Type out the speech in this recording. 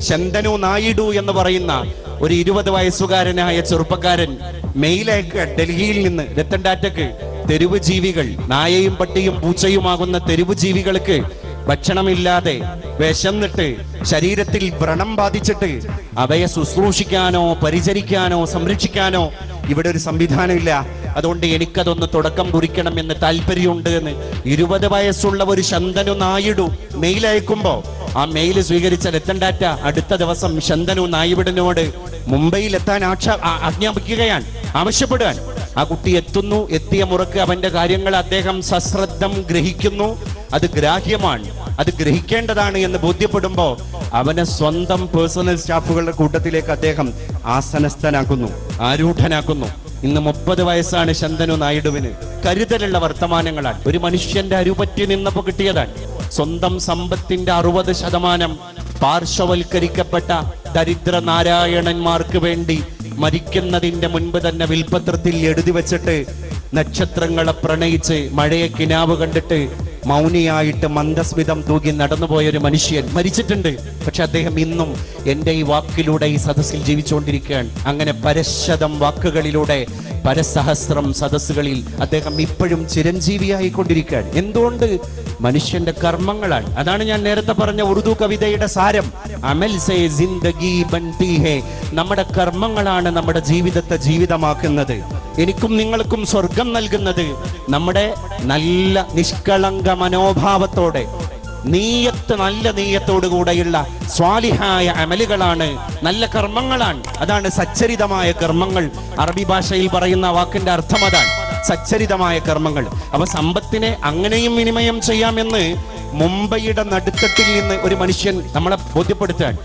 ശന്തനു നായിഡു എന്ന് പറയുന്ന ഒരു 20 വയസ്സുകാരനായ ചെറുപ്പക്കാരൻ മെയിലേക്ക് ഡൽഹിയിൽ നിന്ന് രത്തൻ ടാറ്റക്ക് തെരുവ് ജീവികൾ, നായയും പട്ടിയും പൂച്ചയുമാകുന്ന തെരുവ് ജീവികൾക്ക് ഭക്ഷണമില്ലാതെ വിശന്നിട്ട് ശരീരത്തിൽ വ്രണം ബാധിച്ചിട്ട് അവയെ ശുശ്രൂഷിക്കാനോ പരിചരിക്കാനോ സംരക്ഷിക്കാനോ ഇവിടെ ഒരു സംവിധാനമില്ല. അതുകൊണ്ട് എനിക്കതൊന്ന് തുടക്കം കുറിക്കണമെന്ന് താല്പര്യമുണ്ട് എന്ന് 20 വയസ്സുള്ള ഒരു ശന്തനു നായിഡു മെയിൽ അയക്കുമ്പോ ആ മെയിൽ സ്വീകരിച്ച രത്തൻ ടാറ്റ അടുത്ത ദിവസം ശന്തനു നായിഡുവിനോട് മുംബൈയിൽ എത്താൻ ആജ്ഞാപിക്കുകയാണ്, ആവശ്യപ്പെടുകയാണ്. ആ കുട്ടി എത്തുന്നു. എത്തിയ മുറക്ക് അവന്റെ കാര്യങ്ങൾ അദ്ദേഹം സശ്രദ്ധം ഗ്രഹിക്കുന്നു. അത് ഗ്രാഹ്യമാണ്, അത് ഗ്രഹിക്കേണ്ടതാണ് എന്ന് ബോധ്യപ്പെടുമ്പോ അവനെ സ്വന്തം പേഴ്സണൽ സ്റ്റാഫുകളുടെ കൂട്ടത്തിലേക്ക് അദ്ദേഹം ആസനസ്ഥനാക്കുന്നു, ആരൂഢനാക്കുന്നു. ഇന്ന് 30 വയസ്സാണ് ശന്തനു നായിഡുവിന്. കരുതലുള്ള വർത്തമാനങ്ങളാണ്. ഒരു മനുഷ്യന്റെ അരുപറ്റി നിന്നപ്പോ കിട്ടിയതാണ്. സ്വന്തം സമ്പത്തിന്റെ 60% പാർശ്വവൽക്കരിക്കപ്പെട്ട ദരിദ്ര നാരായണന്മാർക്ക് വേണ്ടി മരിക്കുന്നതിന്റെ മുൻപ് തന്നെ വിൽപത്രത്തിൽ എഴുതി വെച്ചിട്ട് നക്ഷത്രങ്ങളെ പ്രണയിച്ച് മഴയെ കിനാവ് കണ്ടിട്ട് മൗനിയായിട്ട് മന്ദസ്മിതം തൂകി നടന്നുപോയൊരു മനുഷ്യൻ മരിച്ചിട്ടുണ്ട്. പക്ഷെ അദ്ദേഹം ഇന്നും എൻ്റെ ഈ വാക്കിലൂടെ ഈ സദസ്സിൽ ജീവിച്ചുകൊണ്ടിരിക്കുകയാണ്. അങ്ങനെ പരശതം വാക്കുകളിലൂടെ പരസഹസ്രം സദസ്സുകളിൽ അദ്ദേഹം ഇപ്പോഴും ചിരഞ്ജീവിയായിക്കൊണ്ടിരിക്കുകയാണ്. എന്തുകൊണ്ട്? മനുഷ്യന്റെ കർമ്മങ്ങളാണ്. അതാണ് ഞാൻ നേരത്തെ പറഞ്ഞ ഉറുദു കവിതയുടെ സാരം. അമൽ സേ ജിന്ദഗി ബൻതി ഹേ. നമ്മുടെ കർമ്മങ്ങളാണ് നമ്മുടെ ജീവിതത്തെ ജീവിതമാക്കുന്നത്. എനിക്കും നിങ്ങൾക്കും സ്വർഗം നൽകുന്നത് നമ്മുടെ നല്ല നിഷ്കളങ്ക മനോഭാവത്തോടെ നല്ല നീയത്തോടു കൂടെയുള്ള സ്വാലിഹായ അമലുകളാണ്, നല്ല കർമ്മങ്ങളാണ്. അതാണ് സച്ചരിതമായ കർമ്മങ്ങൾ. അറബി ഭാഷയിൽ പറയുന്ന വാക്കിന്റെ അർത്ഥം അതാണ്, സച്ചരിതമായ കർമ്മങ്ങൾ. അവ സമ്പത്തിനെ അങ്ങനെയും വിനിമയം ചെയ്യാമെന്ന് മുംബൈയുടെ നടുത്തട്ടിൽ നിന്ന് ഒരു മനുഷ്യൻ നമ്മളെ ബോധ്യപ്പെടുത്തുകയാണ്.